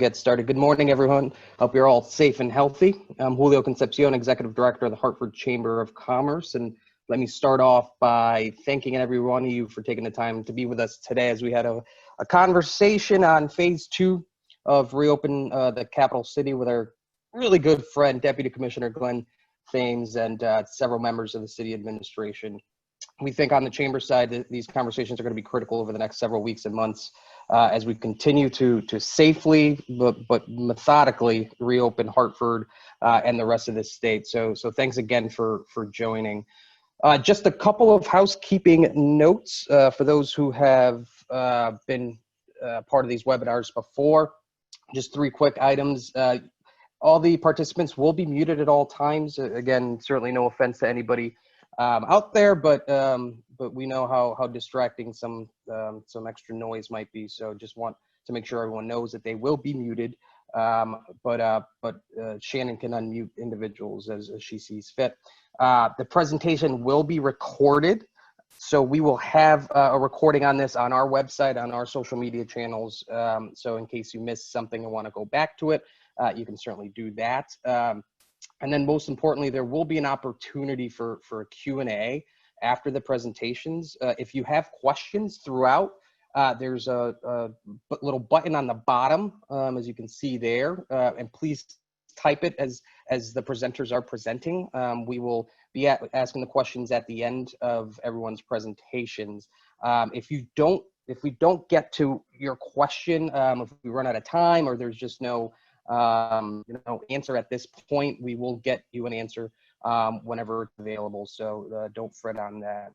Get started. Good morning, everyone. Hope you're all safe and healthy. I'm Julio Concepcion, Executive Director of the Hartford Chamber of Commerce. And let me start off by thanking every one of you for taking the time to be with us today as we had a conversation on phase 2 of Reopen the Capital City with our really good friend, Deputy Commissioner Glenn Thames, and several members of the city administration. We think on the chamber side that these conversations are going to be critical over the next several weeks and months as we continue to safely but methodically reopen Hartford and the rest of the state. So thanks again for joining. Just a couple of housekeeping notes for those who have been part of these webinars before. Just 3 quick items. All the participants will be muted at all times. Again, certainly no offense to anybody out there, but we know how distracting some extra noise might be. So just want to make sure everyone knows that they will be muted. But Shannon can unmute individuals as she sees fit. The presentation will be recorded, so we will have a recording on this on our website, on our social media channels. So in case you missed something and want to go back to it, you can certainly do that. And then most importantly, there will be an opportunity for a Q&A after the presentations. If you have questions throughout, there's a little button on the bottom, as you can see there, and please type it as the presenters are presenting. We will be asking the questions at the end of everyone's presentations. If we don't get to your question, if we run out of time or there's just no answer at this point, we will get you an answer whenever it's available. So don't fret on that.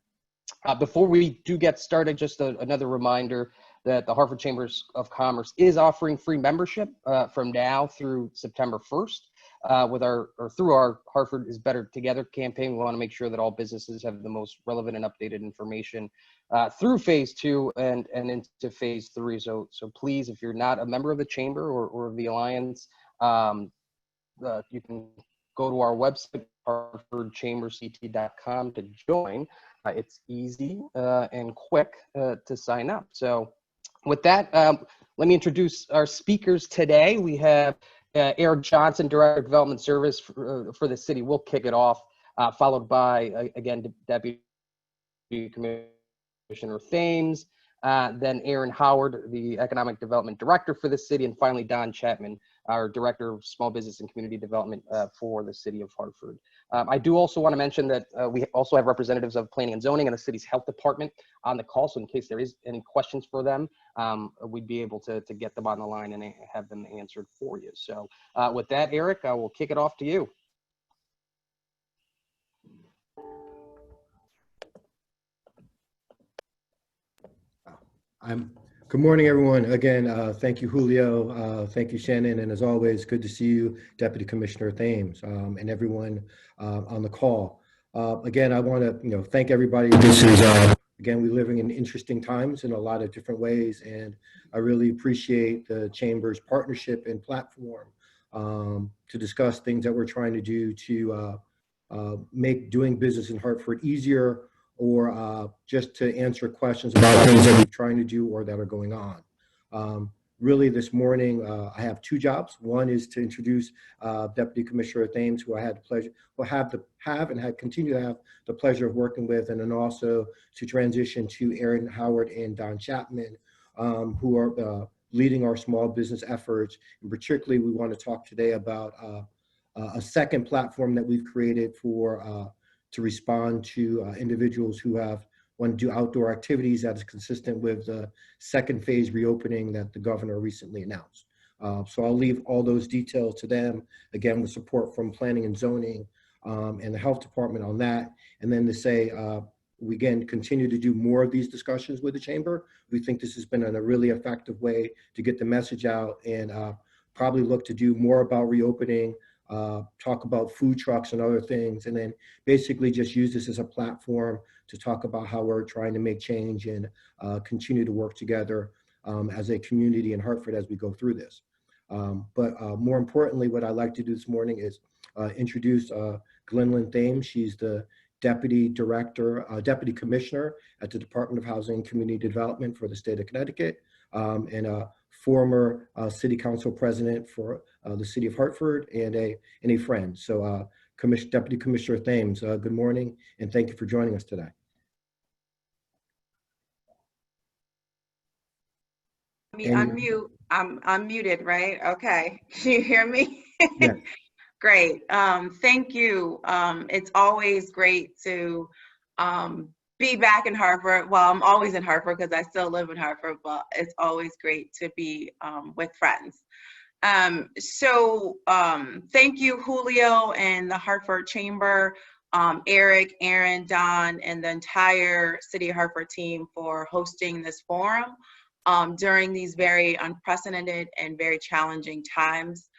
Before we do get started, just another reminder that the Hartford Chambers of Commerce is offering free membership from now through September 1st through our Hartford is Better Together campaign. We want to make sure that all businesses have the most relevant and updated information through phase 2 and into phase 3. So please, if you're not a member of the chamber or of the alliance, you can go to our website, hartfordchamberct.com, to join. It's easy and quick to sign up. So with that, let me introduce our speakers today. We have Erik Johnson, Director of Development Service for the city. We'll kick it off, followed by, again, Deputy Commissioner Thames, then Erin Howard, the Economic Development Director for the city, and finally Don Chapman, our Director of Small Business and Community Development for the city of Hartford. I do also want to mention that we also have representatives of Planning and Zoning and the city's health department on the call, so in case there is any questions for them, we'd be able to get them on the line and have them answered for you. So with that, Erik, I will kick it off to you. Good morning, everyone. Again, thank you, Julio. Thank you, Shannon. And as always, good to see you, Deputy Commissioner Thames, and everyone on the call. Again, I want to thank everybody. This is, again, we're living in interesting times in a lot of different ways. And I really appreciate the Chamber's partnership and platform to discuss things that we're trying to do to make doing business in Hartford easier, or just to answer questions about things that we're trying to do or that are going on. Really this morning, I have 2 jobs. One is to introduce Deputy Commissioner Thames, who I had the pleasure, continue to have the pleasure of working with, and then also to transition to Erin Howard and Don Chapman, who are leading our small business efforts. And particularly, we want to talk today about a second platform that we've created for to respond to individuals who want to do outdoor activities that is consistent with the second phase reopening that the governor recently announced. So I'll leave all those details to them, again, with support from Planning and Zoning and the Health Department on that. And then to say, we again continue to do more of these discussions with the Chamber. We think this has been a really effective way to get the message out, and probably look to do more about reopening, talk about food trucks and other things, and then basically just use this as a platform to talk about how we're trying to make change and continue to work together as a community in Hartford as we go through this. But more importantly, what I'd like to do this morning is introduce Glendowlyn Thames. She's the Deputy Commissioner at the Department of Housing and Community Development for the state of Connecticut. And former city council president for the city of Hartford, and a friend. So Deputy Commissioner Thames, good morning, and thank you for joining us today. Me unmute. I'm unmuted, right? Okay. Can you hear me? Yes. Great. Thank you. It's always great to be back in Hartford. Well, I'm always in Hartford because I still live in Hartford, but it's always great to be with friends. Thank you, Julio and the Hartford Chamber, Erik, Erin, Don, and the entire City of Hartford team for hosting this forum during these very unprecedented and very challenging times.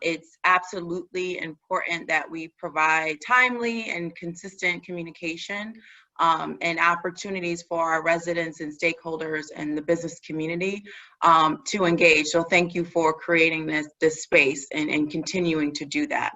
It's absolutely important that we provide timely and consistent communication and opportunities for our residents and stakeholders and the business community to engage. So thank you for creating this space and continuing to do that.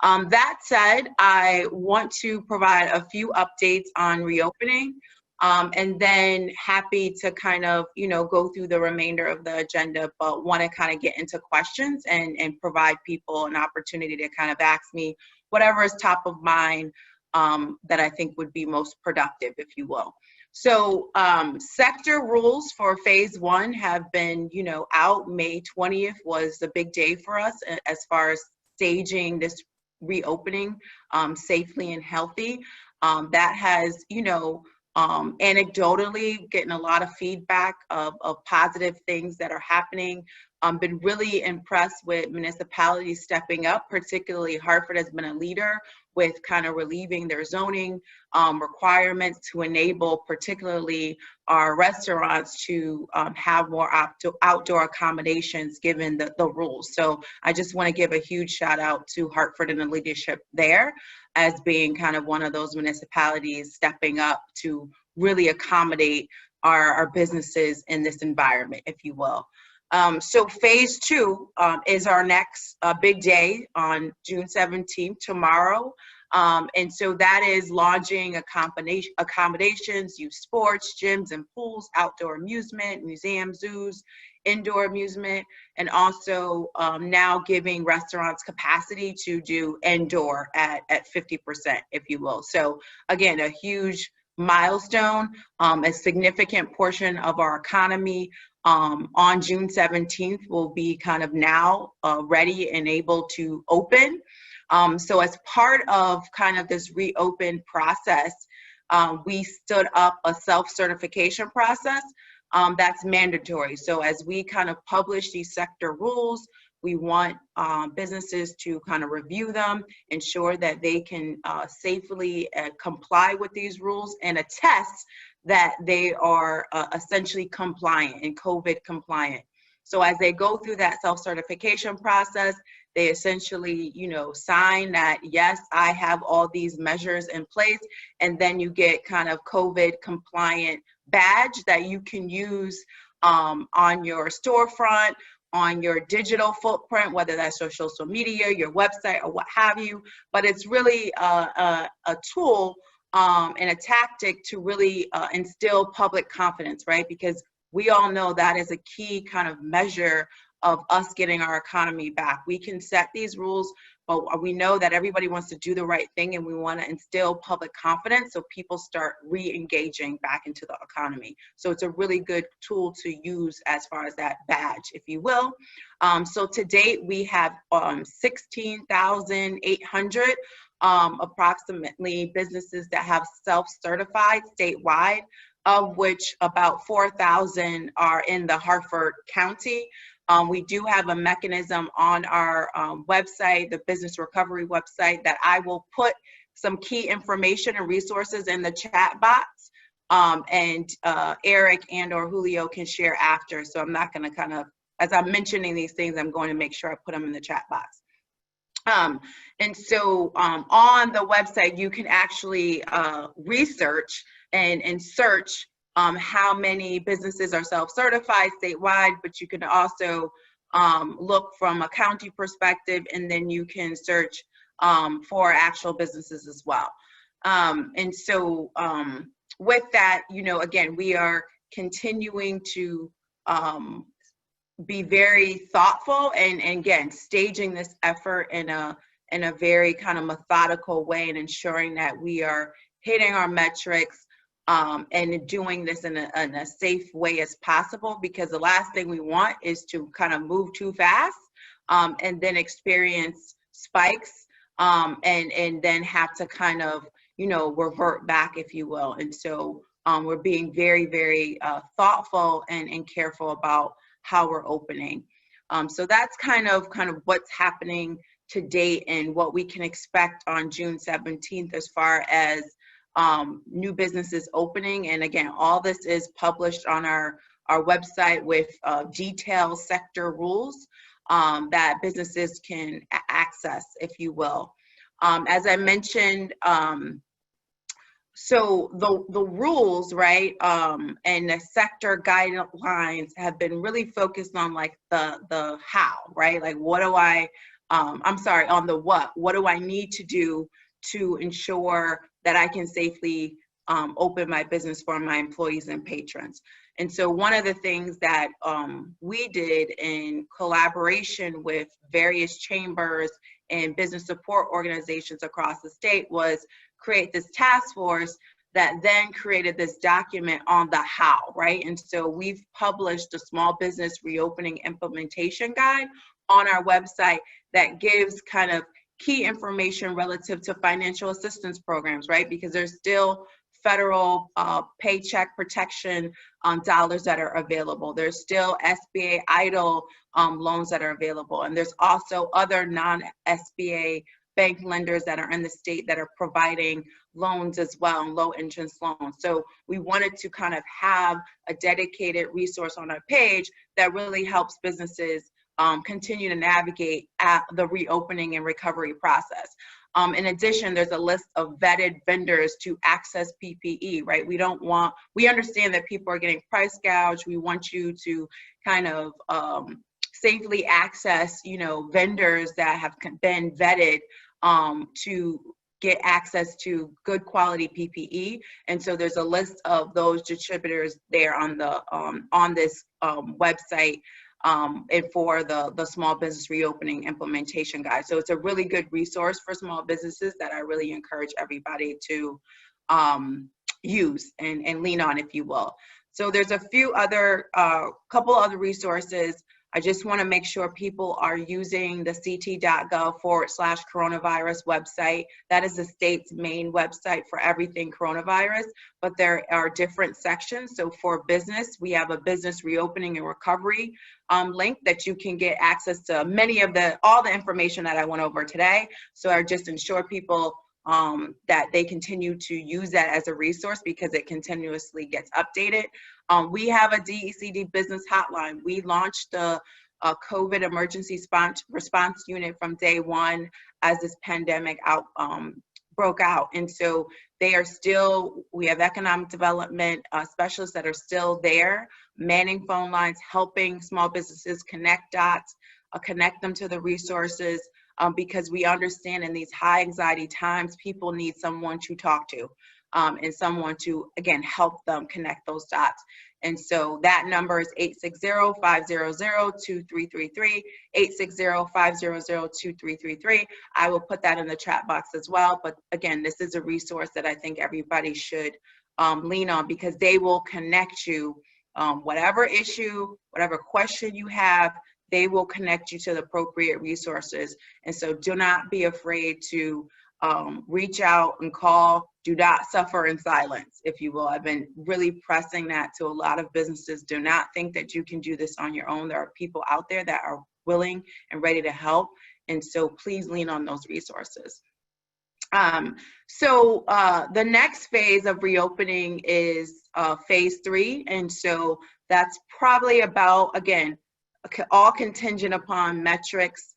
That said, I want to provide a few updates on reopening. And then happy to kind of, go through the remainder of the agenda, but want to kind of get into questions and provide people an opportunity to kind of ask me whatever is top of mind that I think would be most productive, if you will. So sector rules for phase 1 have been, out. May 20th was the big day for us as far as staging this reopening safely and healthy. That has, anecdotally getting a lot of feedback of positive things that are happening. Been really impressed with municipalities stepping up, particularly Hartford has been a leader with kind of relieving their zoning requirements to enable particularly our restaurants to have more outdoor accommodations given the rules. So I just want to give a huge shout out to Hartford and the leadership there as being kind of one of those municipalities stepping up to really accommodate our businesses in this environment, if you will. So phase 2 is our next big day on June 17th, tomorrow. And so that is launching accommodations, youth sports, gyms and pools, outdoor amusement, museums, zoos, indoor amusement, and also now giving restaurants capacity to do indoor at 50%, if you will. So again, a huge milestone, a significant portion of our economy on June 17th will be kind of now ready and able to open. So as part of kind of this reopen process, we stood up a self-certification process that's mandatory. So as we kind of publish these sector rules, we want businesses to kind of review them, ensure that they can safely comply with these rules and attest that they are essentially compliant and COVID compliant. So as they go through that self-certification process, they essentially, sign that, yes, I have all these measures in place, and then you get kind of COVID compliant badge that you can use on your storefront, on your digital footprint, whether that's your social media, your website, or what have you. But it's really a tool and a tactic to really instill public confidence, right? Because we all know that is a key kind of measure of us getting our economy back. We can set these rules, but we know that everybody wants to do the right thing, and we want to instill public confidence so people start re-engaging back into the economy. So it's a really good tool to use as far as that badge, if you will. So to date, we have 16,800 approximately businesses that have self-certified statewide, of which about 4,000 are in the Hartford County. We do have a mechanism on our website, the business recovery website, that I will put some key information and resources in the chat box, and Erik and or Julio can share after. So I'm not going to kind of, as I'm mentioning these things, I'm going to make sure I put them in the chat box. And so on the website, you can actually research and search how many businesses are self-certified statewide, but you can also look from a county perspective, and then you can search for actual businesses as well. And so with that, again, we are continuing to be very thoughtful and again, staging this effort in a very kind of methodical way and ensuring that we are hitting our metrics and doing this in a safe way as possible, because the last thing we want is to kind of move too fast and then experience spikes and then have to kind of, revert back, if you will. And so we're being very, very thoughtful and careful about how we're opening. So that's kind of what's happening to date and what we can expect on June 17th as far as new businesses opening. And again, all this is published on our website with detailed sector rules that businesses can access, if you will. As I mentioned, so the rules, right, and the sector guidelines have been really focused on like the how, right? Like what do on the what do I need to do to ensure that I can safely open my business for my employees and patrons. And so one of the things that we did in collaboration with various chambers and business support organizations across the state was create this task force that then created this document on the how, right? And so we've published a small business reopening implementation guide on our website that gives kind of key information relative to financial assistance programs, right? Because there's still federal paycheck protection dollars that are available. There's still SBA EIDL loans that are available. And there's also other non-SBA bank lenders that are in the state that are providing loans as well, and low interest loans. So we wanted to kind of have a dedicated resource on our page that really helps businesses continue to navigate at the reopening and recovery process. In addition, there's a list of vetted vendors to access PPE, right? We understand that people are getting price gouged. We want you to kind of safely access, vendors that have been vetted to get access to good quality PPE. And so there's a list of those distributors there on the on this website and for the small business reopening implementation guide. So it's a really good resource for small businesses that I really encourage everybody to use and lean on, if you will. So there's a few other, couple other resources. I just want to make sure people are using the ct.gov/coronavirus website. That is the state's main website for everything coronavirus, but there are different sections. So for business, we have a business reopening and recovery link that you can get access to all the information that I went over today. So I just ensure people that they continue to use that as a resource because it continuously gets updated. We have a DECD business hotline. We launched the COVID emergency response unit from day one as this pandemic broke out. And so we have economic development specialists that are still there, manning phone lines, helping small businesses connect dots, connect them to the resources, because we understand in these high anxiety times, people need someone to talk to and someone to, again, help them connect those dots. And so that number is 860-500-2333, 860-500-2333. I will put that in the chat box as well. But again, this is a resource that I think everybody should lean on because they will connect you, whatever issue, whatever question you have, they will connect you to the appropriate resources. And so do not be afraid to reach out and call. Do not suffer in silence, if you will. I've been really pressing that to a lot of businesses. Do not think that you can do this on your own. There are people out there that are willing and ready to help. And so please lean on those resources. So the next phase of reopening is phase 3. And so that's probably about, again, all contingent upon metrics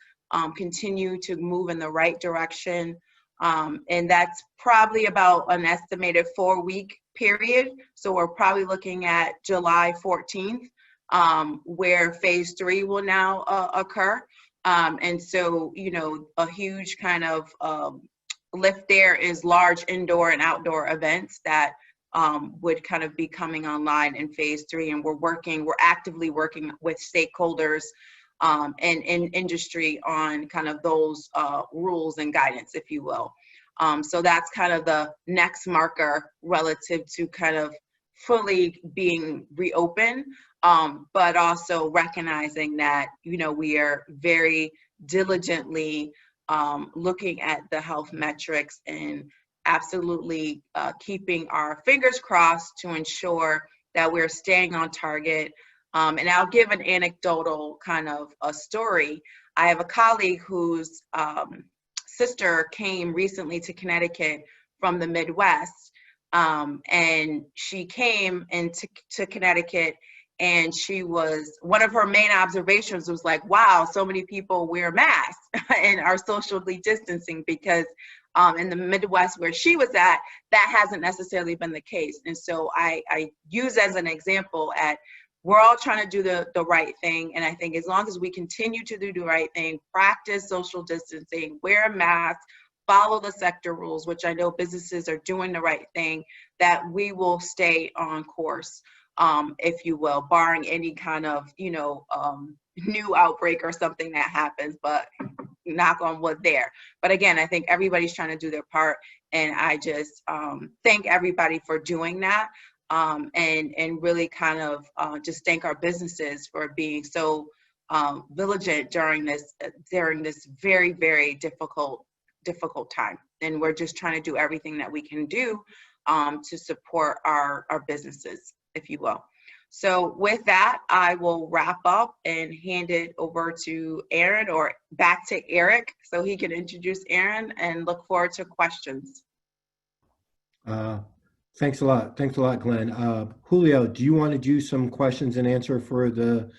continue to move in the right direction. And that's probably about an estimated 4-week period. So we're probably looking at July 14th, where phase 3 will now occur. And so, a huge kind of lift there is large indoor and outdoor events that would kind of be coming online in phase 3. And we're actively working with stakeholders and industry on kind of those rules and guidance, if you will. So that's kind of the next marker relative to kind of fully being reopened, but also recognizing that, you know, we are very diligently looking at the health metrics and absolutely keeping our fingers crossed to ensure that we're staying on target. And I'll give an anecdotal kind of a story. I have a colleague whose sister came recently to Connecticut from the Midwest, and she came to Connecticut, and one of her main observations was like, wow, so many people wear masks and are socially distancing, because in the Midwest where she was at, that hasn't necessarily been the case. And so I use as an example we're all trying to do the right thing. And I think as long as we continue to do the right thing, practice social distancing, wear a mask, follow the sector rules, which I know businesses are doing the right thing, that we will stay on course, if you will, barring any kind of, you know, new outbreak or something that happens, but knock on wood there. But again, I think everybody's trying to do their part. And I just thank everybody for doing that. And really kind of just thank our businesses for being so vigilant during this very, very difficult time. And we're just trying to do everything that we can do to support our businesses, if you will. So with that, I will wrap up and hand it over to Erin, or back to Erik, so he can introduce Erin, and look forward to questions. Thanks a lot. Thanks a lot, Glenn. Julio, do you want to do some questions and answer for the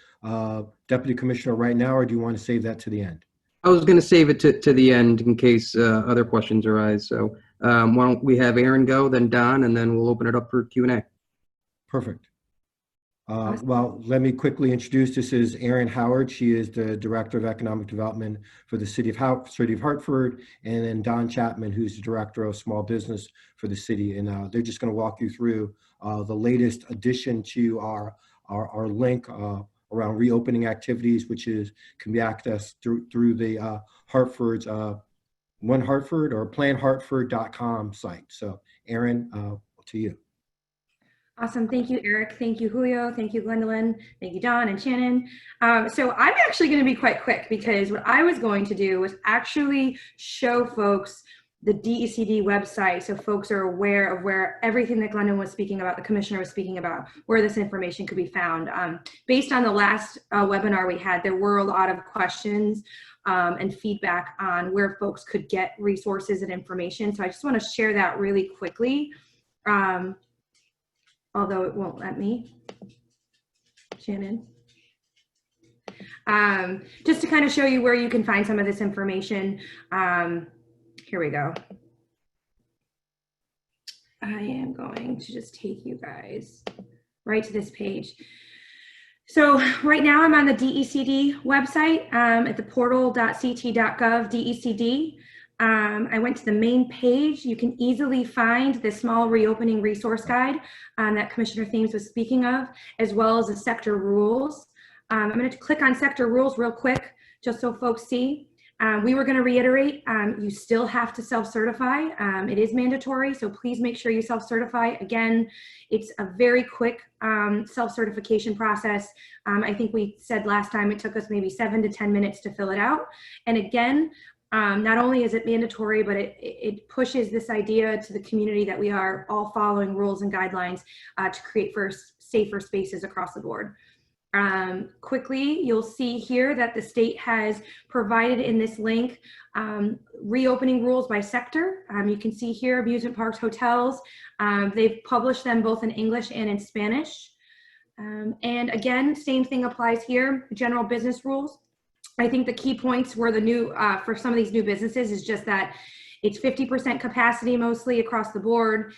Deputy Commissioner right now, or do you want to save that to the end? I was going to save it to the end in case other questions arise. So why don't we have Erin go, then Don, and then we'll open it up for Q&A. Perfect. Well, let me quickly introduce. This is Erin Howard. She is the Director of Economic Development for the City of Hartford, and then Don Chapman, who's the Director of Small Business for the city. And they're just going to walk you through the latest addition to our link around reopening activities, which can be accessed through the Hartford's One Hartford or planhartford.com site. So, Erin, to you. Awesome. Thank you, Erik. Thank you, Julio. Thank you, Glendowlyn. Thank you, Don and Shannon. So I'm actually going to be quite quick, because what I was going to do was actually show folks the DECD website, so folks are aware of where everything that Glendon was speaking about, the commissioner was speaking about, where this information could be found. Based on the last webinar we had, there were a lot of questions and feedback on where folks could get resources and information. So I just want to share that really quickly. Although it won't let me. Shannon. Just to kind of show you where you can find some of this information. Here we go. I am going to just take you guys right to this page. So right now I'm on the DECD website at the portal.ct.gov DECD. I went to the main page. You can easily find the small reopening resource guide that Commissioner Thames was speaking of, as well as the sector rules. I'm going to click on sector rules real quick, just so folks see. We were going to reiterate, you still have to self-certify. It is mandatory, so please make sure you self-certify. Again, it's a very quick self-certification process. I think we said last time it took us maybe 7 to 10 minutes to fill it out. And again, not only is it mandatory, but it pushes this idea to the community that we are all following rules and guidelines to create safer spaces across the board. Quickly, you'll see here that the state has provided in this link reopening rules by sector. You can see here amusement parks, hotels. They've published them both in English and in Spanish. And again, same thing applies here, general business rules. I think the key points were the new, for some of these new businesses, is just that it's 50% capacity mostly across the board.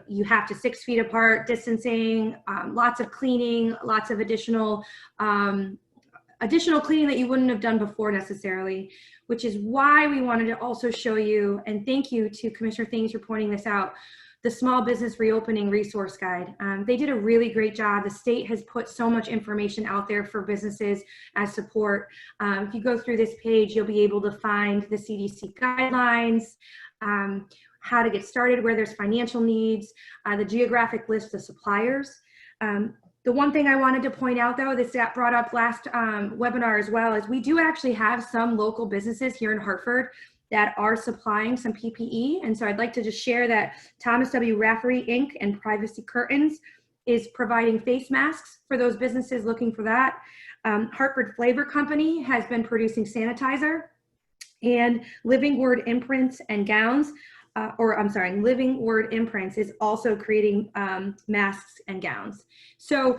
You have to 6 feet apart, distancing, lots of cleaning, lots of additional cleaning that you wouldn't have done before necessarily, which is why we wanted to also show you, and thank you to Commissioner Thames for pointing this out, the Small Business Reopening Resource Guide. They did a really great job. The state has put so much information out there for businesses as support. If you go through this page, you'll be able to find the CDC guidelines, how to get started, where there's financial needs, the geographic list of suppliers. The one thing I wanted to point out, though, this got brought up last webinar as well, is we do actually have some local businesses here in Hartford that are supplying some PPE. And so I'd like to just share that Thomas W. Rafferty Inc. and Privacy Curtains is providing face masks for those businesses looking for that. Hartford Flavor Company has been producing sanitizer, and Living Word Imprints and Gowns, Living Word Imprints is also creating masks and gowns. So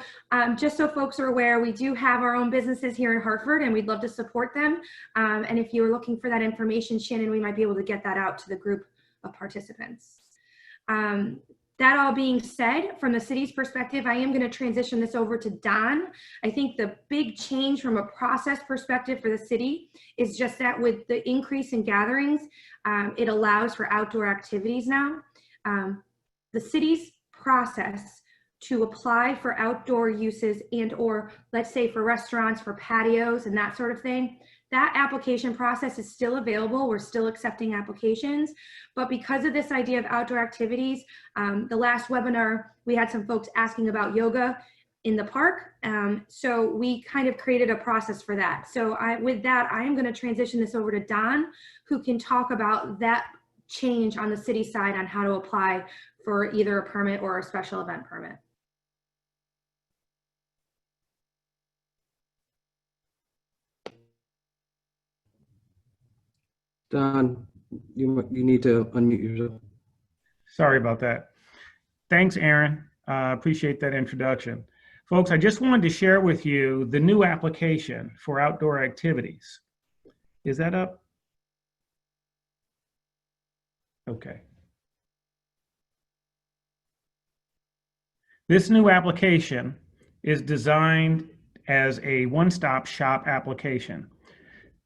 just so folks are aware, we do have our own businesses here in Hartford, and we'd love to support them. And if you're looking for that information, Shannon, we might be able to get that out to the group of participants. That all being said, from the city's perspective, I am going to transition this over to Don. I think the big change from a process perspective for the city is just that with the increase in gatherings, it allows for outdoor activities now. The city's process to apply for outdoor uses and or let's say for restaurants, for patios and that sort of thing, that application process is still available. We're still accepting applications, but because of this idea of outdoor activities, the last webinar, we had some folks asking about yoga in the park. So we kind of created a process for that. So with that, I am going to transition this over to Don, who can talk about that change on the city side on how to apply for either a permit or a special event permit. Don, you need to unmute yourself. Sorry about that. Thanks, Erin. Appreciate that introduction. Folks, I just wanted to share with you the new application for outdoor activities. Is that up? Okay. This new application is designed as a one-stop shop application.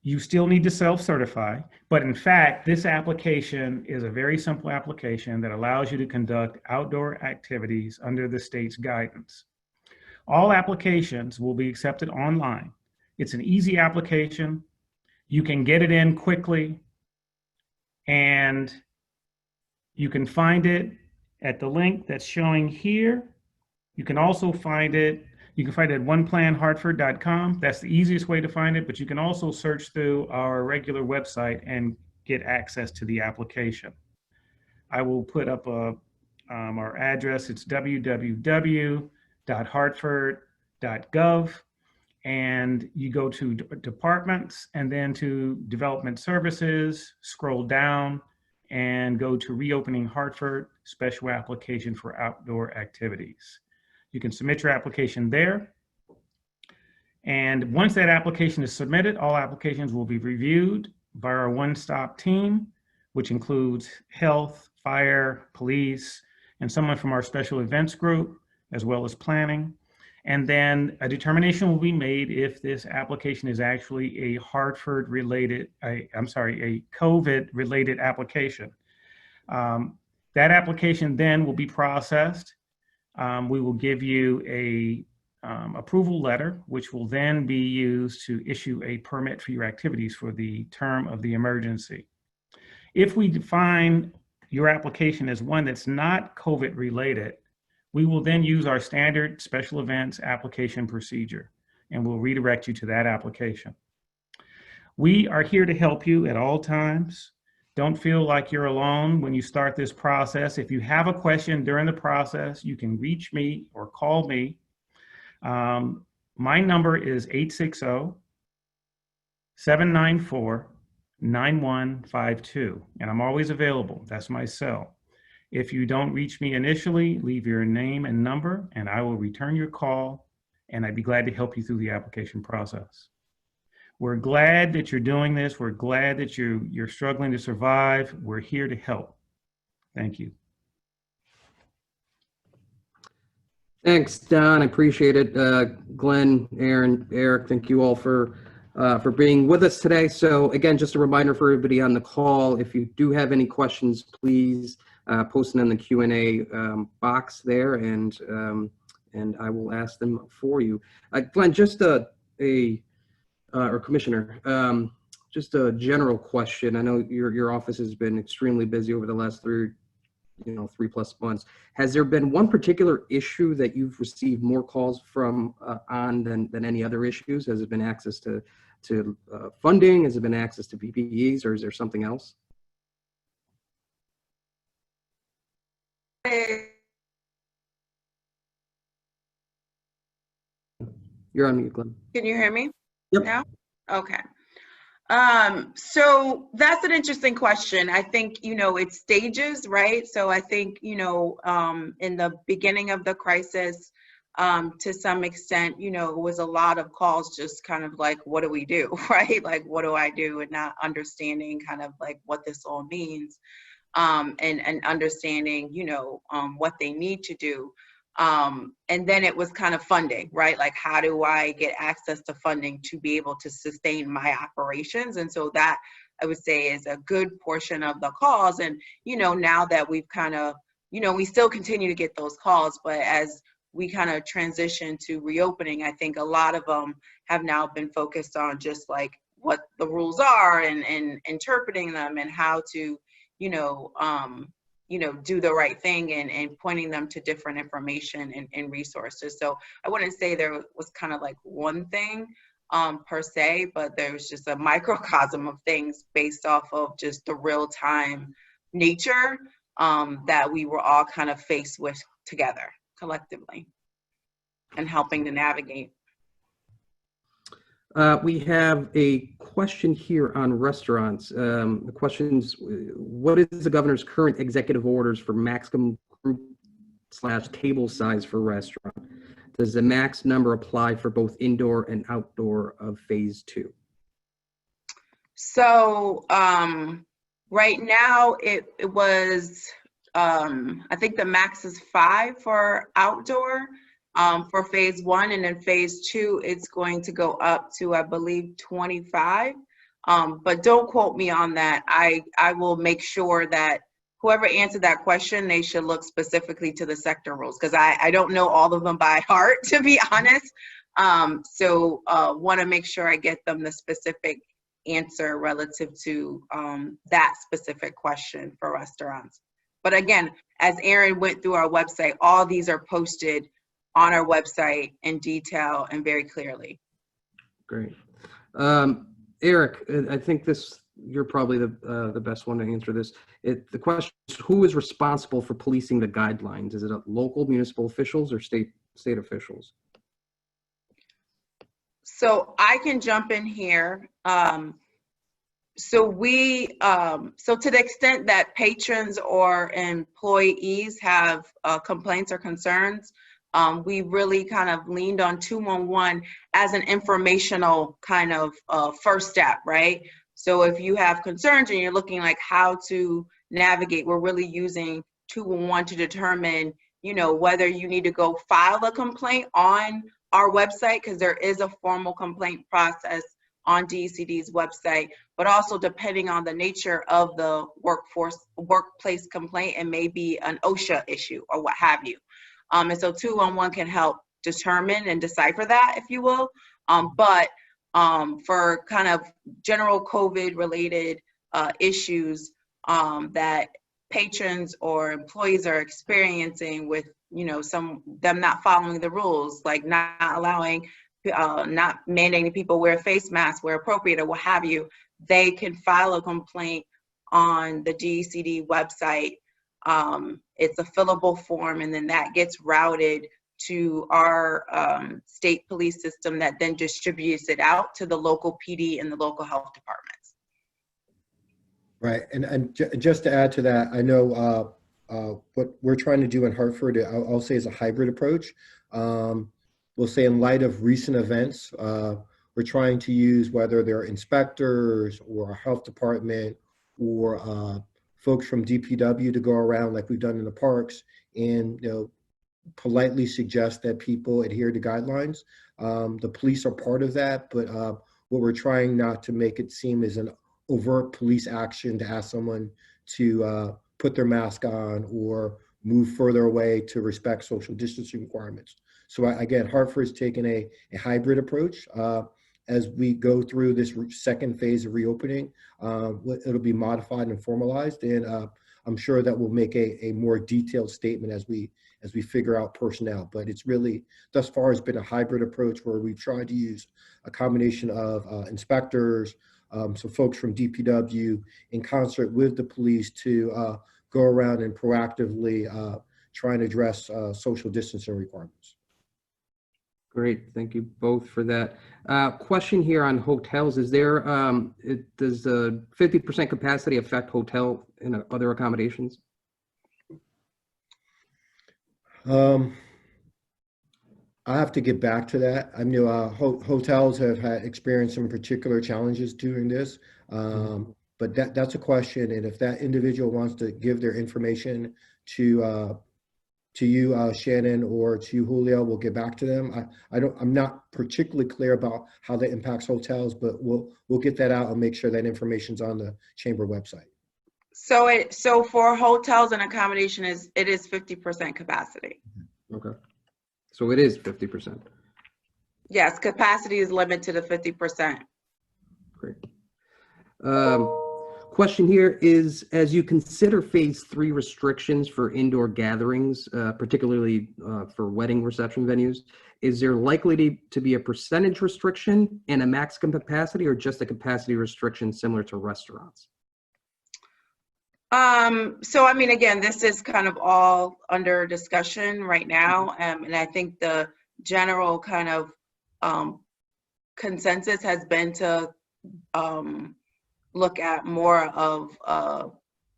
You still need to self-certify, but in fact, this application is a very simple application that allows you to conduct outdoor activities under the state's guidance. All applications will be accepted online. It's an easy application. You can get it in quickly, and you can find it at the link that's showing here. You can also find it at oneplanhartford.com. That's the easiest way to find it, but you can also search through our regular website and get access to the application. I will put up our address. It's www.hartford.gov, and you go to departments and then to development services, scroll down and go to Reopening Hartford, special application for outdoor activities. You can submit your application there. And once that application is submitted, all applications will be reviewed by our one-stop team, which includes health, fire, police, and someone from our special events group, as well as planning. And then a determination will be made if this application is actually a Hartford-related, a COVID-related application. That application then will be processed. We will give you a approval letter, which will then be used to issue a permit for your activities for the term of the emergency. If we define your application as one that's not COVID related, we will then use our standard special events application procedure, and we'll redirect you to that application. We are here to help you at all times. Don't feel like you're alone when you start this process. If you have a question during the process, you can reach me or call me. My number is 860-794-9152, and I'm always available. That's my cell. If you don't reach me initially, leave your name and number, and I will return your call, and I'd be glad to help you through the application process. We're glad that you're doing this. We're glad that you're struggling to survive. We're here to help. Thank you. Thanks, Don. I appreciate it. Glenn, Erin, Erik, thank you all for being with us today. So again, just a reminder for everybody on the call, if you do have any questions, please post them in the Q&A box there, and I will ask them for you. Glenn, just or Commissioner, just a general question. I know your office has been extremely busy over the last 3+ months. Has there been one particular issue that you've received more calls from on than any other issues? Has it been access to funding? Has it been access to PPEs, or is there something else? You're on mute, Glenn. Can you hear me? Yep. Now? Okay. So that's an interesting question. I think, it's stages, right? So I think, in the beginning of the crisis, to some extent, it was a lot of calls just kind of like, what do we do, right? Like, what do I do? And not understanding kind of like what this all means, and understanding, what they need to do. And then it was kind of funding, right? Like, how do I get access to funding to be able to sustain my operations? And so that, I would say, is a good portion of the calls. And, now that we've kind of, we still continue to get those calls, but as we kind of transition to reopening, I think a lot of them have now been focused on just like what the rules are and interpreting them and how to, do the right thing and pointing them to different information and resources. So I wouldn't say there was kind of like one thing per se, but there was just a microcosm of things based off of just the real-time nature that we were all kind of faced with together collectively and helping to navigate. We have a question here on restaurants. The question is, what is the governor's current executive orders for maximum group/table size for restaurant? Does the max number apply for both indoor and outdoor of phase 2? So right now it was, I think the max is 5 for outdoor. For phase 1, and then phase 2, it's going to go up to, I believe, 25. But don't quote me on that. I will make sure that whoever answered that question, they should look specifically to the sector rules, because I don't know all of them by heart, to be honest. So want to make sure I get them the specific answer relative to that specific question for restaurants. But again, as Erin went through our website, all these are posted on our website in detail and very clearly. Great. Erik, I think you're probably the best one to answer this. The question is, who is responsible for policing the guidelines? Is it local municipal officials or state officials? So I can jump in here. So to the extent that patrons or employees have complaints or concerns, we really kind of leaned on 211 as an informational kind of first step, right? So if you have concerns and you're looking like how to navigate, we're really using 211 to determine, whether you need to go file a complaint on our website, because there is a formal complaint process on DECD's website, but also depending on the nature of the workplace complaint, it may be an OSHA issue or what have you. And so 211 can help determine and decipher that, if you will. But for kind of general COVID-related issues that patrons or employees are experiencing with, them not following the rules, like not allowing, not mandating people wear face masks where appropriate or what have you, they can file a complaint on the DECD website. It's a fillable form, and then that gets routed to our state police system that then distributes it out to the local PD and the local health departments. Right, and just to add to that, I know what we're trying to do in Hartford, I'll say, is a hybrid approach. We'll say in light of recent events, we're trying to use, whether they're inspectors or our health department or folks from DPW, to go around like we've done in the parks and politely suggest that people adhere to guidelines. The police are part of that, but what we're trying not to make it seem is an overt police action to ask someone to put their mask on or move further away to respect social distancing requirements. So again, Hartford's taken a hybrid approach. As we go through this second phase of reopening, it'll be modified and formalized, and I'm sure that we'll make a more detailed statement as we figure out personnel. But it's really, thus far, has been a hybrid approach where we've tried to use a combination of inspectors, some folks from DPW in concert with the police to go around and proactively try and address social distancing requirements. Great, thank you both for that. Question here on hotels: is there does the 50% capacity affect hotel and other accommodations? I have to get back to that. I know hotels have had experienced some particular challenges during this, but that's a question. And if that individual wants to give their information to you, Shannon, or to you, Julio, we'll get back to them. I'm not particularly clear about how that impacts hotels, but we'll get that out and make sure that information's on the chamber website. So for hotels and accommodation, it is 50% capacity. Okay, so it is 50%. Yes, capacity is limited to 50%. Great. Question here is, as you consider phase 3 restrictions for indoor gatherings, particularly for wedding reception venues, is there likely to be a percentage restriction and a maximum capacity, or just a capacity restriction similar to restaurants? So, I mean, again, this is kind of all under discussion right now. And I think the general kind of consensus has been to look at more of a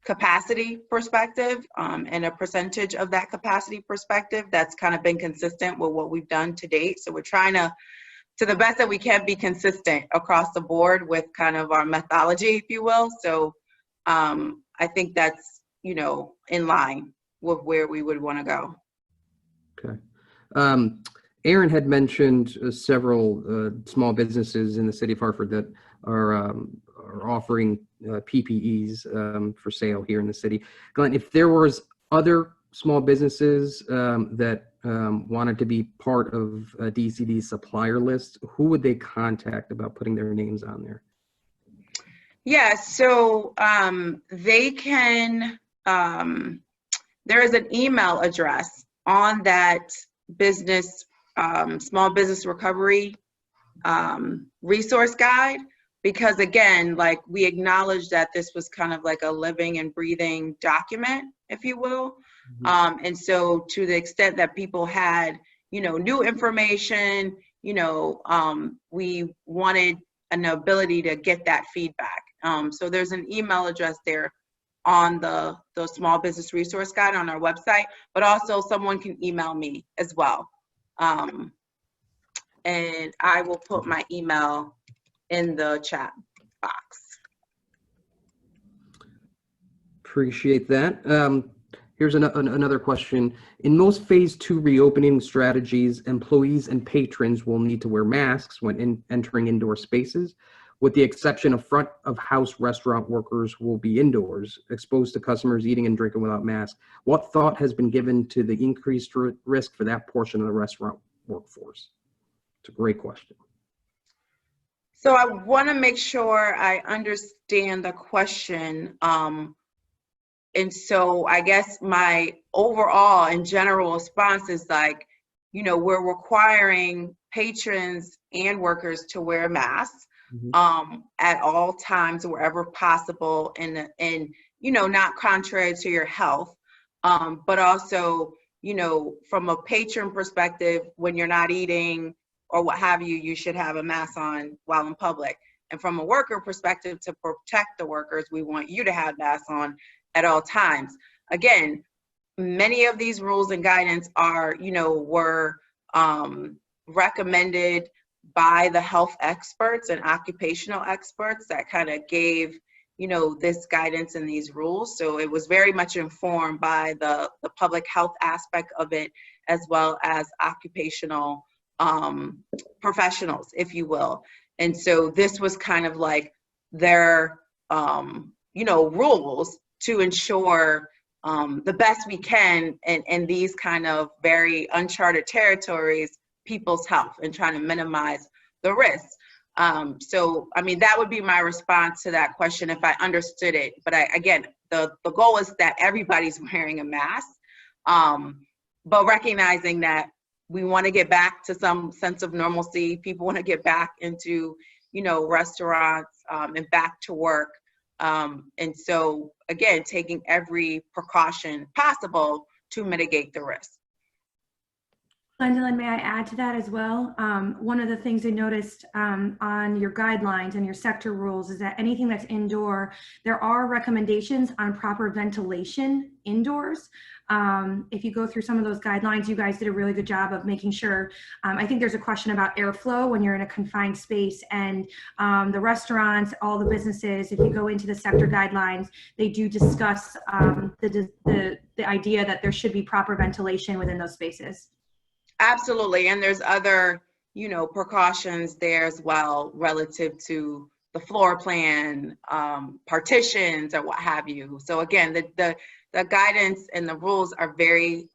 capacity perspective and a percentage of that capacity perspective. That's kind of been consistent with what we've done to date. So we're trying to the best that we can, be consistent across the board with kind of our methodology, if you will. So I think that's, you know, in line with where we would want to go. Okay. Erin had mentioned several small businesses in the city of Hartford that are offering PPEs for sale here in the city. Glenn, if there was other small businesses that wanted to be part of DECD's supplier list, who would they contact about putting their names on there? Yeah, so they can, there is an email address on that business, small business recovery resource guide, because again, like, we acknowledge that this was kind of like a living and breathing document, if you will. And so to the extent that people had, you know, new information, you know, we wanted an ability to get that feedback. So there's an email address there on the small business resource guide on our website, but also someone can email me as well. And I will put my email in the chat box. Appreciate that. Here's another question. In most phase 2 reopening strategies, employees and patrons will need to wear masks when entering indoor spaces, with the exception of front of house restaurant workers will be indoors, exposed to customers eating and drinking without masks. What thought has been given to the increased risk for that portion of the restaurant workforce? It's a great question. So I want to make sure I understand the question. And so I guess my overall and general response is like, you know, we're requiring patrons and workers to wear masks at all times, wherever possible, and you know, not contrary to your health, but also, you know, from a patron perspective, when you're not eating or what have you, you should have a mask on while in public. And from a worker perspective, to protect the workers, we want you to have masks on at all times. Again, many of these rules and guidance are, you know, were recommended by the health experts and occupational experts that kind of gave, you know, this guidance and these rules. So it was very much informed by the public health aspect of it, as well as occupational professionals, if you will. And so this was kind of like their, you know, rules to ensure the best we can in these kind of very uncharted territories, people's health, and trying to minimize the risks. So, I mean, that would be my response to that question if I understood it. But again, the goal is that everybody's wearing a mask, but recognizing that we want to get back to some sense of normalcy. People want to get back into, restaurants and back to work. And so, again, taking every precaution possible to mitigate the risk. Glendowlyn, may I add to that as well? One of the things I noticed on your guidelines and your sector rules is that anything that's indoor, there are recommendations on proper ventilation indoors. If you go through some of those guidelines, you guys did a really good job of making sure. I think there's a question about airflow when you're in a confined space, and the restaurants, all the businesses, if you go into the sector guidelines, they do discuss the idea that there should be proper ventilation within those spaces. Absolutely. And there's other, precautions there as well relative to the floor plan, partitions, or what have you. So again, the guidance and the rules are very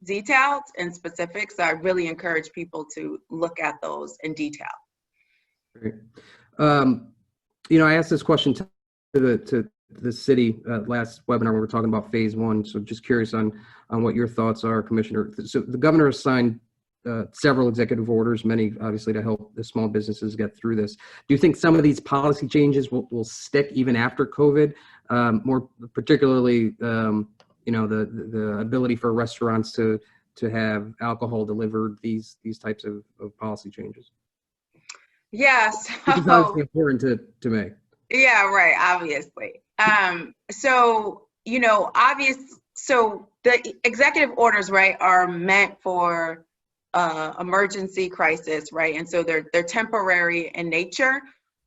detailed and specific. So I really encourage people to look at those in detail. Great. I asked this question to the city last webinar when we were talking about phase one. So just curious on what your thoughts are, Commissioner. So the governor has signed several executive orders, many obviously to help the small businesses get through this. Do you think some of these policy changes will stick even after COVID? More particularly, the ability for restaurants to have alcohol delivered, these types of policy changes? Yes. Which is obviously important to me. Yeah, right. Obviously. So the executive orders, right, are meant for emergency crisis, right? And so they're temporary in nature.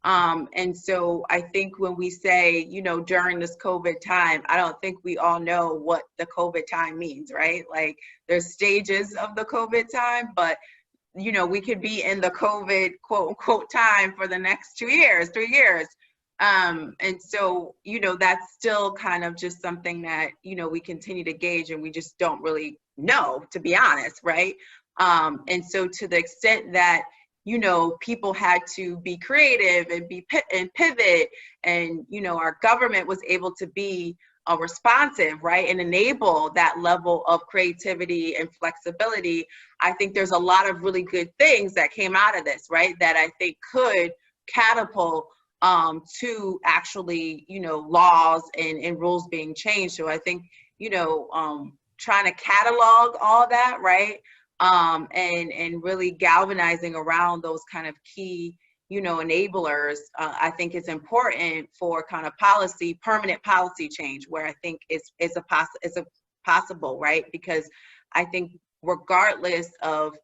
And so I think when we say, during this COVID time, I don't think we all know what the COVID time means, right? Like there's stages of the COVID time, but we could be in the COVID quote unquote time for the next 2 years, 3 years. And so, that's still kind of just something that, we continue to gauge, and we just don't really know, to be honest, right? And so to the extent that, people had to be creative and pivot, and, our government was able to be responsive, right, and enable that level of creativity and flexibility. I think there's a lot of really good things that came out of this, right, that I think could catapult to actually, laws and rules being changed. So I think, trying to catalog all that, right, and really galvanizing around those kind of key, enablers, I think is important for kind of permanent policy change, where I think is a possible, right, because I think regardless of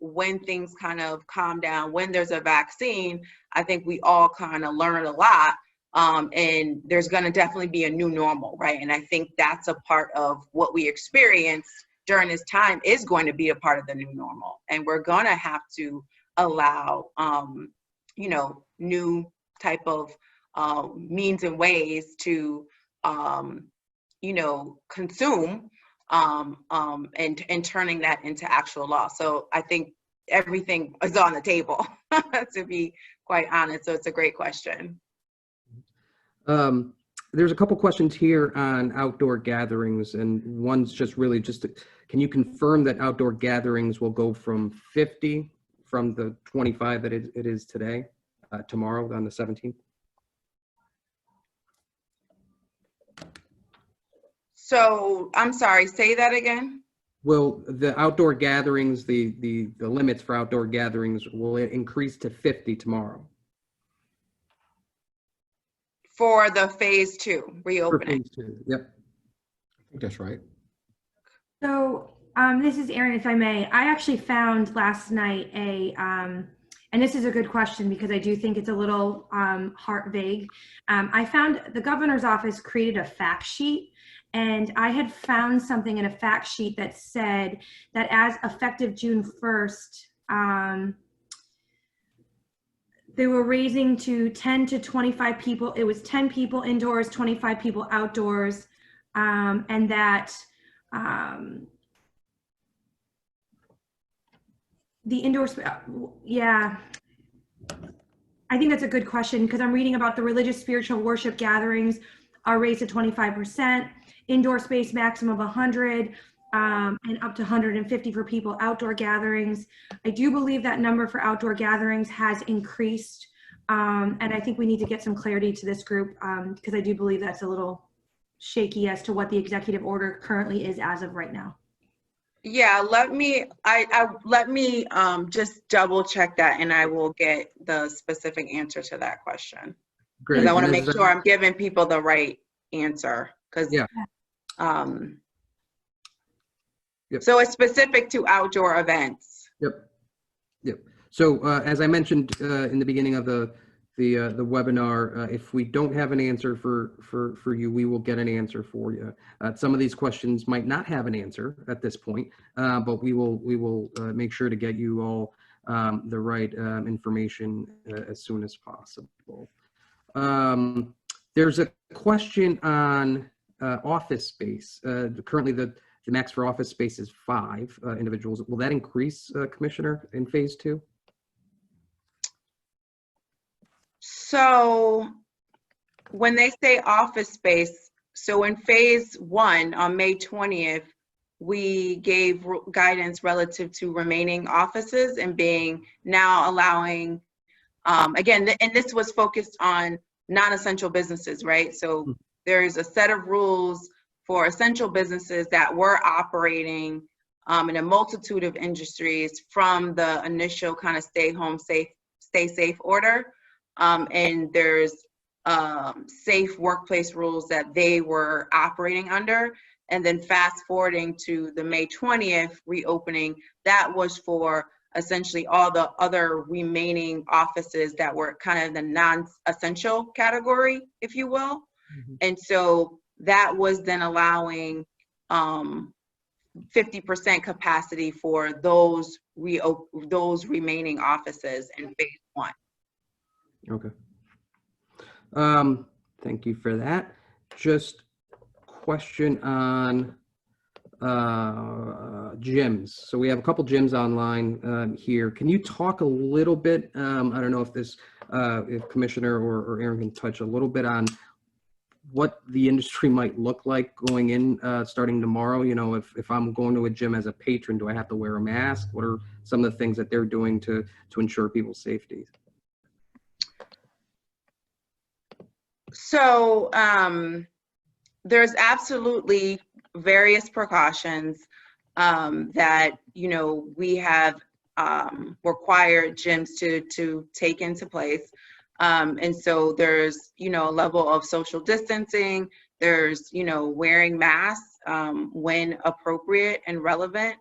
when things kind of calm down, when there's a vaccine, I think we all kind of learn a lot, and there's going to definitely be a new normal, right? And I think that's a part of what we experienced during this time is going to be a part of the new normal, and we're going to have to allow, new type of means and ways to, consume. And turning that into actual law. So I think everything is on the table, to be quite honest. So it's a great question. There's a couple questions here on outdoor gatherings, and one's can you confirm that outdoor gatherings will go from 50 from the 25 that it is today, tomorrow on the 17th? So I'm sorry, say that again. Will the outdoor gatherings, the limits for outdoor gatherings, will it increase to 50 tomorrow? For the phase 2 reopening. For phase 2, yep. I think that's right. So this is Erin, if I may. I actually found last night and this is a good question because I do think it's a little vague. I found the governor's office created a fact sheet, and I had found something in a fact sheet that said that as effective June 1st, they were raising to 10 to 25 people. It was 10 people indoors, 25 people outdoors. and that the indoor, yeah, I think that's a good question, because I'm reading about the religious spiritual worship gatherings are raised to 25%, indoor space maximum of 100, and up to 150 for people outdoor gatherings. I do believe that number for outdoor gatherings has increased, and I think we need to get some clarity to this group, because I do believe that's a little shaky as to what the executive order currently is as of right now. Yeah, let me just double check that, and I will get the specific answer to that question. Great. Because I want to And make sure I'm giving people the right answer. Because Yeah. Yep. So it's specific to outdoor events. Yep. Yep. So as I mentioned in the beginning of the webinar, if we don't have an answer for you, we will get an answer for you. Some of these questions might not have an answer at this point, but we will make sure to get you all the right information as soon as possible. There's a question on office space. Currently, the max for office space is 5 individuals. Will that increase, Commissioner, in phase 2? So when they say office space, so in phase 1 on May 20th, we gave guidance relative to remaining offices and being now allowing, again, and this was focused on non-essential businesses, right? So there's a set of rules for essential businesses that were operating in a multitude of industries from the initial kind of stay home safe, stay safe order. And there's safe workplace rules that they were operating under. And then fast forwarding to the May 20th reopening, that was for essentially all the other remaining offices that were kind of the non-essential category, if you will. Mm-hmm. And so that was then allowing 50% capacity for those remaining offices in phase 1. Okay. Thank you for that. Just question on gyms. So we have a couple gyms online here. Can you talk a little bit? I don't know if this, if Commissioner or Erin can touch a little bit on what the industry might look like going in starting tomorrow. You know, if I'm going to a gym as a patron, do I have to wear a mask? What are some of the things that they're doing to ensure people's safety? So there's absolutely various precautions that, you know, we have required gyms to take into place. And so there's, you know, a level of social distancing, there's, you know, wearing masks when appropriate and relevant,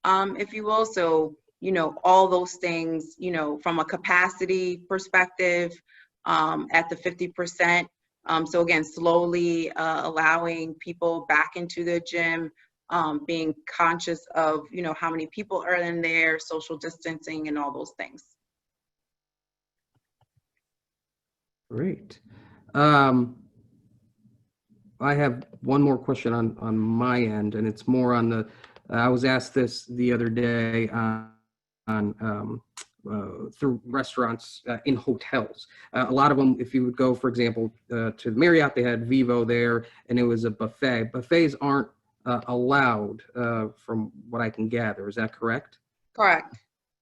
if you will. So, you know, all those things, you know, from a capacity perspective at the 50%. So again, slowly allowing people back into the gym, being conscious of, you know, how many people are in there, social distancing and all those things. Great. I have one more question on my end, and it's more on the, I was asked this the other day through restaurants in hotels. A lot of them, if you would go, for example, to the Marriott, they had Vivo there, and it was a buffet. Buffets aren't allowed, from what I can gather. Is that correct? Correct.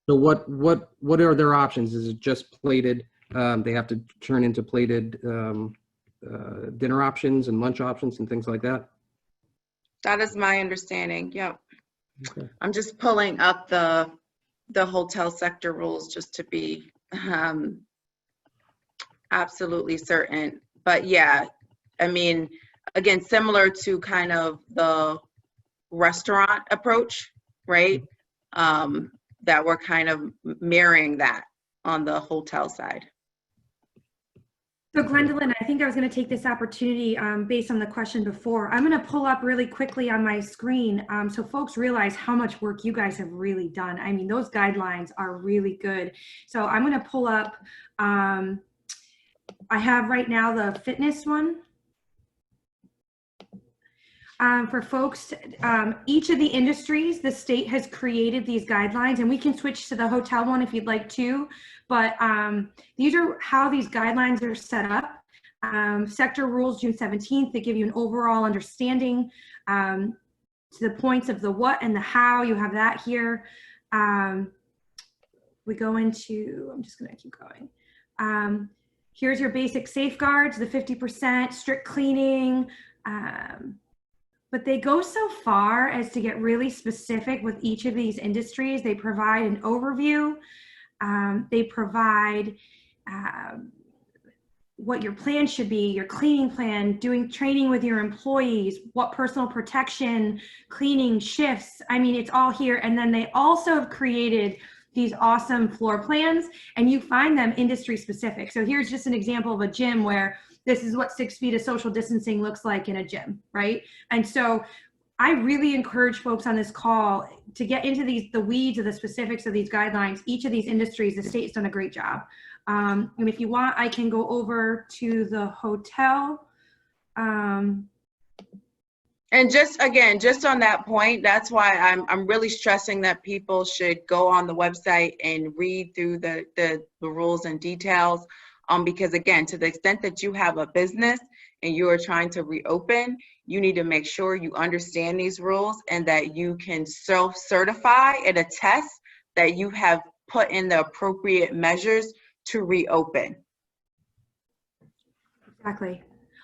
So what are their options? Is it just plated? They have to turn into plated dinner options and lunch options and things like that? That is my understanding. Yep. Okay. I'm just pulling up the hotel sector rules just to be absolutely certain. But yeah, I mean, again, similar to kind of the restaurant approach, right? That we're kind of mirroring that on the hotel side. So Glendowlyn, I think I was going to take this opportunity based on the question before. I'm going to pull up really quickly on my screen so folks realize how much work you guys have really done. I mean, those guidelines are really good. So I'm going to pull up, I have right now the fitness one. for folks, each of the industries, the state has created these guidelines, and we can switch to the hotel one if you'd like to, but these are how these guidelines are set up. Sector rules June 17th, they give you an overall understanding to the points of the what and the how. You have that here. We go into, I'm just going to keep going. Here's your basic safeguards, the 50%, strict cleaning, but they go so far as to get really specific with each of these industries. They provide an overview. They provide what your plan should be, your cleaning plan, doing training with your employees, what personal protection, cleaning shifts. I mean, it's all here. And then they also have created these awesome floor plans, and you find them industry specific. So here's just an example of a gym where this is what 6 feet of social distancing looks like in a gym, right? And so I really encourage folks on this call to get into the weeds of the specifics of these guidelines. Each of these industries, the state's done a great job. And if you want, I can go over to the hotel. And just again, just on that point, that's why I'm really stressing that people should go on the website and read through the rules and details. Because again, to the extent that you have a business and you are trying to reopen, you need to make sure you understand these rules and that you can self-certify and attest that you have put in the appropriate measures to reopen. Exactly.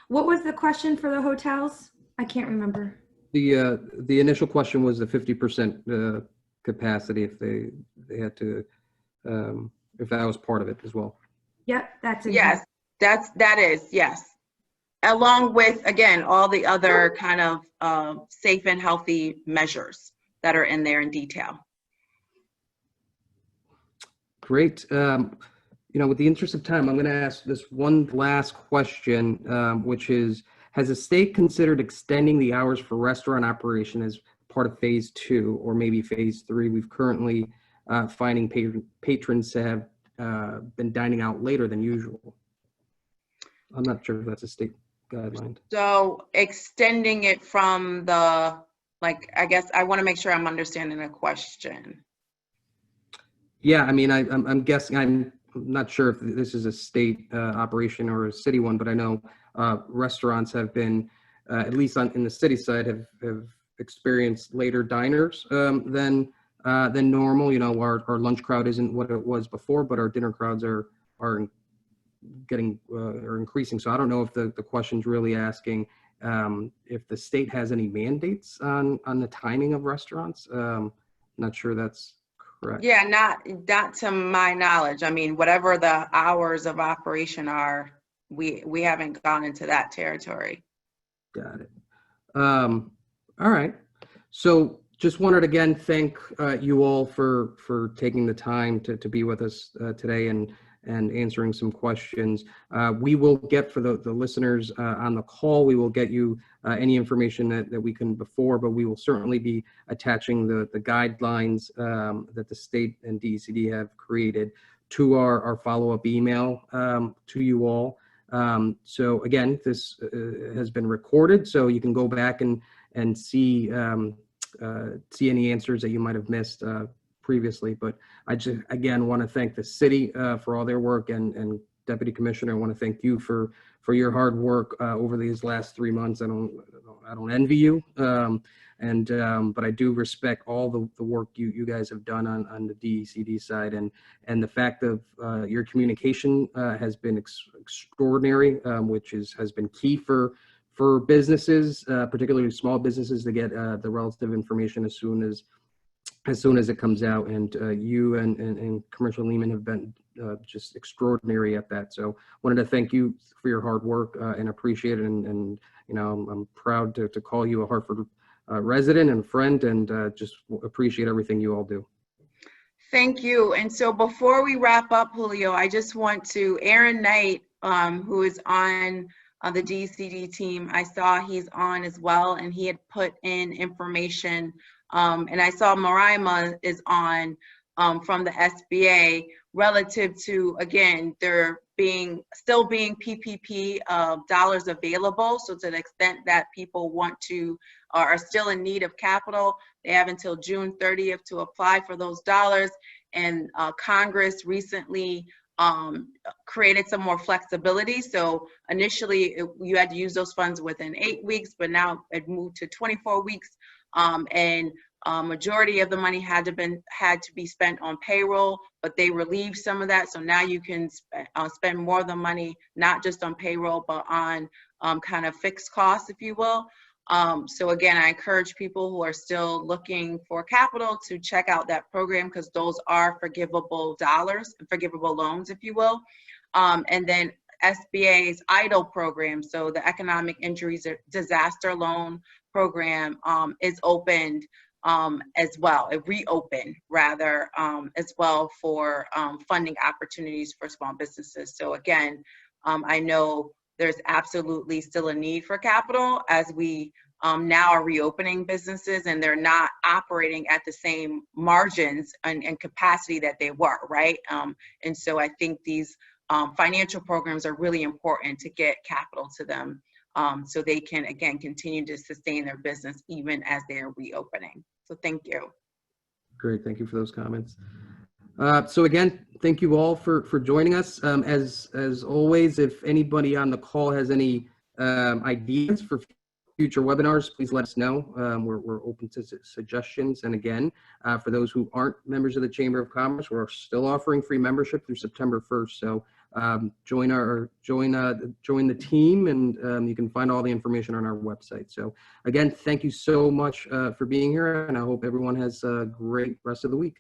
What was the question for the hotels? I can't remember. The initial question was the 50% capacity if they had to, if that was part of it as well. Yep, that's it. Yes, that is, yes. Along with, again, all the other kind of safe and healthy measures that are in there in detail. Great. You know, with the interest of time, I'm going to ask this one last question, which is, has the state considered extending the hours for restaurant operation as part of phase 2 or maybe phase 3? We've currently finding patrons have been dining out later than usual. I'm not sure if that's a state guideline. So extending it from the, like, I guess I want to make sure I'm understanding the question. Yeah, I mean, I'm guessing, I'm not sure if this is a state operation or a city one, but I know restaurants have been, at least in the city side, have experienced later diners than normal. You know, our lunch crowd isn't what it was before, but our dinner crowds are increasing. So I don't know if the question's really asking if the state has any mandates on the timing of restaurants. Not sure that's correct. Yeah, not to my knowledge. I mean, whatever the hours of operation are, we haven't gone into that territory. Got it. All right. So just wanted to again thank you all for taking the time to be with us today and answering some questions. We will get, for the listeners on the call, we will get you any information that we can before, but we will certainly be attaching the guidelines that the state and DECD have created to our follow-up email to you all. So again, this has been recorded, so you can go back and see any answers that you might have missed previously. But I just, again, want to thank the city for all their work, and Deputy Commissioner, I want to thank you for your hard work over these last 3 months. I don't envy you, but I do respect all the work you guys have done on the DECD side, and the fact of your communication has been extraordinary, which has been key for businesses, particularly small businesses, to get the relative information as soon as it comes out. And you and Commissioner Lehman have been just extraordinary at that. So wanted to thank you for your hard work and appreciate it. And you know, I'm proud to call you a Hartford resident and friend, and just appreciate everything you all do. Thank you. And so before we wrap up, Julio, I just want to, Aaron Knight, who is on the DECD team, I saw he's on as well, and he had put in information. And I saw Marima is on from the SBA relative to, again, their still being PPP dollars available. So to the extent that people want to, are still in need of capital, they have until June 30th to apply for those dollars. And Congress recently created some more flexibility. So initially you had to use those funds within 8 weeks, but now it moved to 24 weeks. And majority of the money had to be spent on payroll, but they relieved some of that. So now you can spend more of the money, not just on payroll, but on kind of fixed costs, if you will. So again, I encourage people who are still looking for capital to check out that program, because those are forgivable dollars, forgivable loans, if you will. And then SBA's EIDL program, so the Economic Injuries Disaster Loan Program, is opened as well, it reopened rather, as well for funding opportunities for small businesses. So again, I know there's absolutely still a need for capital as we now are reopening businesses and they're not operating at the same margins and capacity that they were, right? And so I think these financial programs are really important to get capital to them, so they can, again, continue to sustain their business even as they're reopening. So thank you. Great, thank you for those comments. So again, thank you all for joining us. As always, if anybody on the call has any ideas for future webinars, please let us know. We're open to suggestions. And again, for those who aren't members of the Chamber of Commerce, we're still offering free membership through September 1st. So join the team, and you can find all the information on our website. So again, thank you so much for being here, and I hope everyone has a great rest of the week.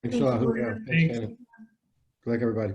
Thanks a lot, Julio. Thanks, Shannon. Good luck, everybody.